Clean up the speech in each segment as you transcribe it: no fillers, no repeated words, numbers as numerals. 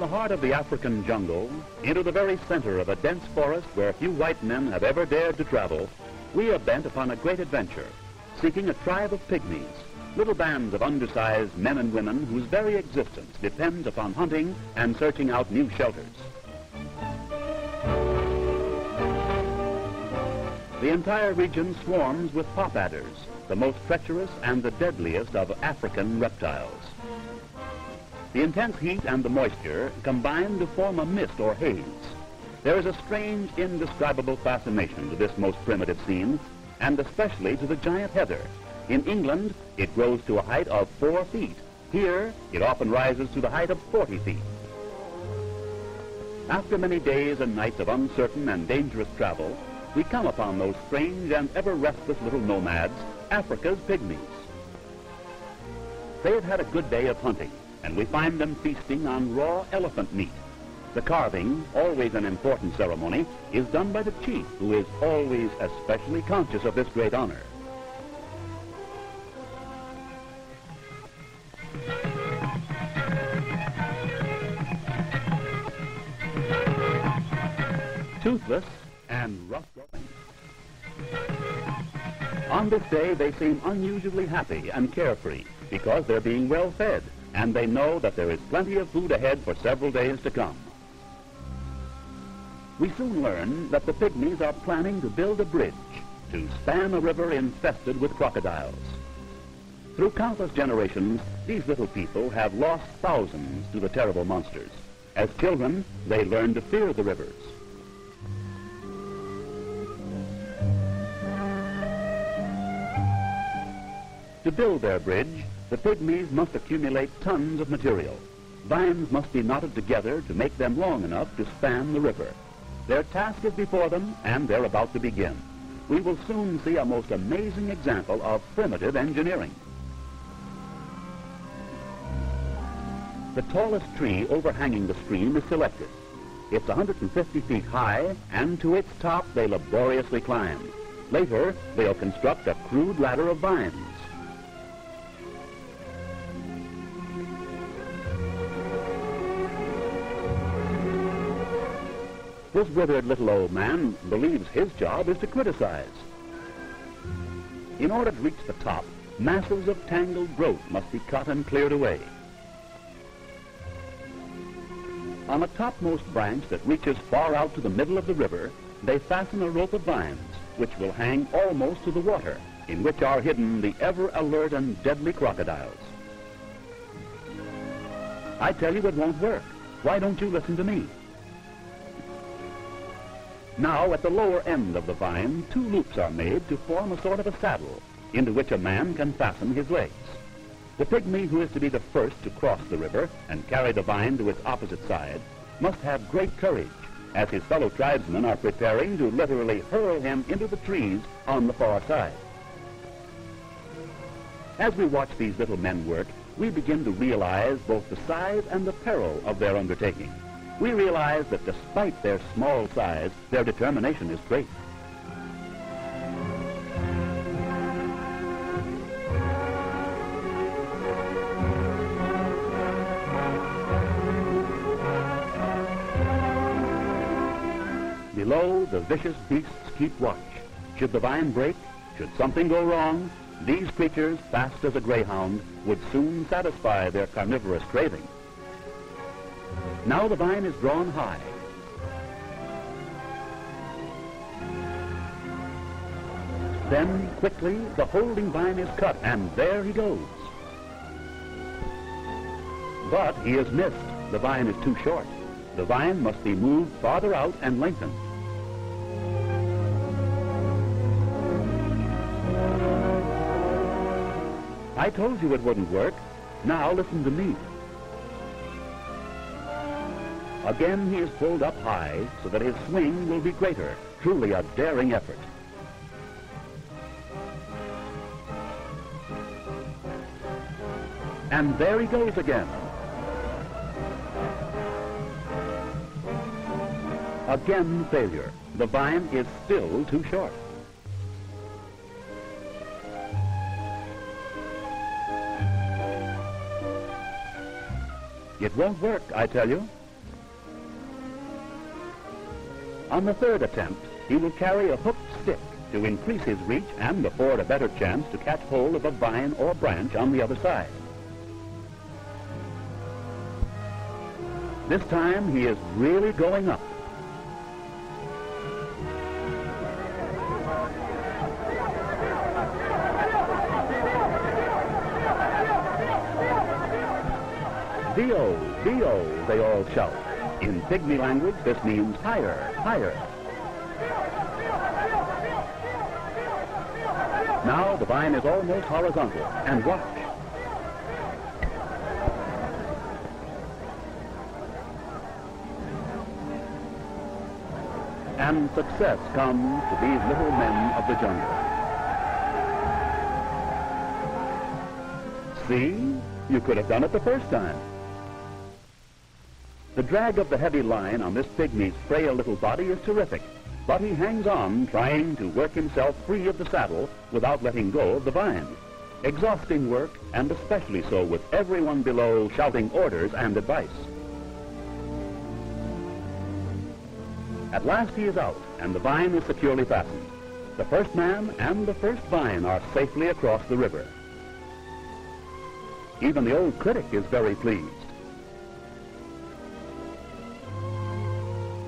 the heart of the African jungle, into the very center of a dense forest where few white men have ever dared to travel, we are bent upon a great adventure, seeking a tribe of pygmies, little bands of undersized men and women whose very existence depends upon hunting and searching out new shelters. The entire region swarms with pop adders, the most treacherous and the deadliest of African reptiles. The intense heat and the moisture combine to form a mist or haze. There is a strange, indescribable fascination to this most primitive scene, and especially to the giant heather. In England, it grows to a height of 4 feet. Here, it often rises to the height of 40 feet. After many days and nights of uncertain and dangerous travel, we come upon those strange and ever-restless little nomads, Africa's pygmies. They have had a good day of hunting, and we find them feasting on raw elephant meat. The carving, always an important ceremony, is done by the chief, who is always especially conscious of this great honor. Toothless and rough-going. On this day, they seem unusually happy and carefree because they're being well fed, and they know that there is plenty of food ahead for several days to come. We soon learn that the pygmies are planning to build a bridge to span a river infested with crocodiles. Through countless generations, these little people have lost thousands to the terrible monsters. As children, they learn to fear the rivers. To build their bridge, the pygmies must accumulate tons of material. Vines must be knotted together to make them long enough to span the river. Their task is before them, and they're about to begin. We will soon see a most amazing example of primitive engineering. The tallest tree overhanging the stream is selected. It's 150 feet high, and to its top they laboriously climb. Later, they'll construct a crude ladder of vines. This withered little old man believes his job is to criticize. In order to reach the top, masses of tangled growth must be cut and cleared away. On a topmost branch that reaches far out to the middle of the river, they fasten a rope of vines, which will hang almost to the water, in which are hidden the ever-alert and deadly crocodiles. I tell you it won't work. Why don't you listen to me? Now, at the lower end of the vine, 2 loops are made to form a sort of a saddle, into which a man can fasten his legs. The pygmy who is to be the first to cross the river and carry the vine to its opposite side must have great courage, as his fellow tribesmen are preparing to literally hurl him into the trees on the far side. As we watch these little men work, we begin to realize both the size and the peril of their undertaking. We realize that despite their small size, their determination is great. Below, the vicious beasts keep watch. Should the vine break, should something go wrong, these creatures, fast as a greyhound, would soon satisfy their carnivorous craving. Now the vine is drawn high. Then, quickly, the holding vine is cut, and there he goes. But he is missed. The vine is too short. The vine must be moved farther out and lengthened. I told you it wouldn't work. Now listen to me. Again he is pulled up high so that his swing will be greater. Truly a daring effort. And there he goes again. Again failure. The vine is still too short. It won't work, I tell you. On the third attempt, he will carry a hooked stick to increase his reach and afford a better chance to catch hold of a vine or branch on the other side. This time he is really going up. Dio, Dio, they all shout. In Pygmy language, this means higher, higher. Now the vine is almost horizontal, and watch. And success comes to these little men of the jungle. See? You could have done it the first time. The drag of the heavy line on this pygmy's frail little body is terrific, but he hangs on, trying to work himself free of the saddle without letting go of the vine. Exhausting work, and especially so with everyone below shouting orders and advice. At last he is out, and the vine is securely fastened. The first man and the first vine are safely across the river. Even the old critic is very pleased.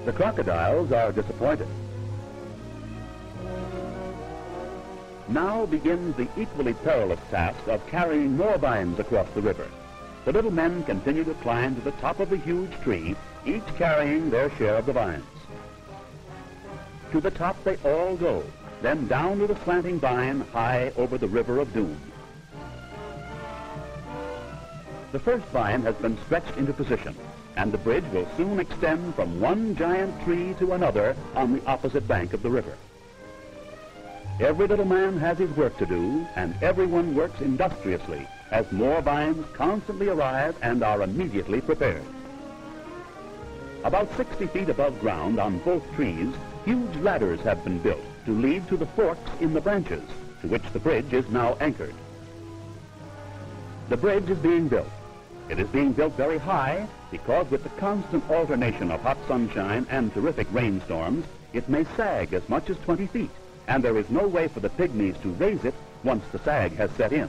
The crocodiles are disappointed. Now begins the equally perilous task of carrying more vines across the river. The little men continue to climb to the top of the huge tree, each carrying their share of the vines. To the top they all go, then down to the slanting vine high over the river of doom. The first vine has been stretched into position, and the bridge will soon extend from one giant tree to another on the opposite bank of the river. Every little man has his work to do, and everyone works industriously as more vines constantly arrive and are immediately prepared. About 60 feet above ground on both trees, huge ladders have been built to lead to the forks in the branches, to which the bridge is now anchored. The bridge is being built. It is being built very high because with the constant alternation of hot sunshine and terrific rainstorms, it may sag as much as 20 feet, and there is no way for the pygmies to raise it once the sag has set in.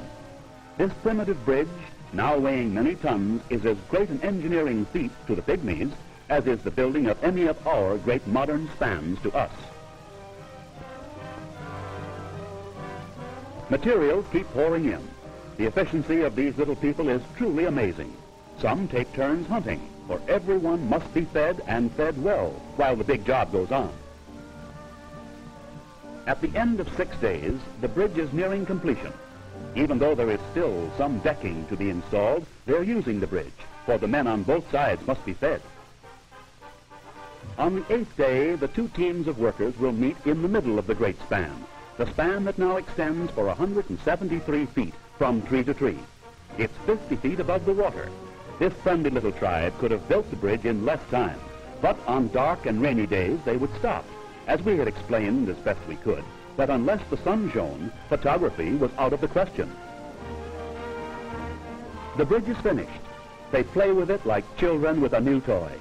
This primitive bridge, now weighing many tons, is as great an engineering feat to the pygmies as is the building of any of our great modern spans to us. Materials keep pouring in. The efficiency of these little people is truly amazing. Some take turns hunting, for everyone must be fed and fed well while the big job goes on. At the end of 6 days, the bridge is nearing completion. Even though there is still some decking to be installed, they're using the bridge, for the men on both sides must be fed. On the 8th day, the two teams of workers will meet in the middle of the great span, the span that now extends for 173 feet from tree to tree. It's 50 feet above the water. This friendly little tribe could have built the bridge in less time, but on dark and rainy days they would stop, as we had explained as best we could, that unless the sun shone, photography was out of the question. The bridge is finished. They play with it like children with a new toy.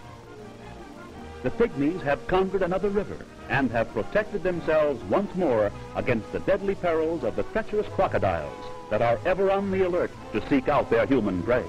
The pygmies have conquered another river and have protected themselves once more against the deadly perils of the treacherous crocodiles that are ever on the alert to seek out their human prey.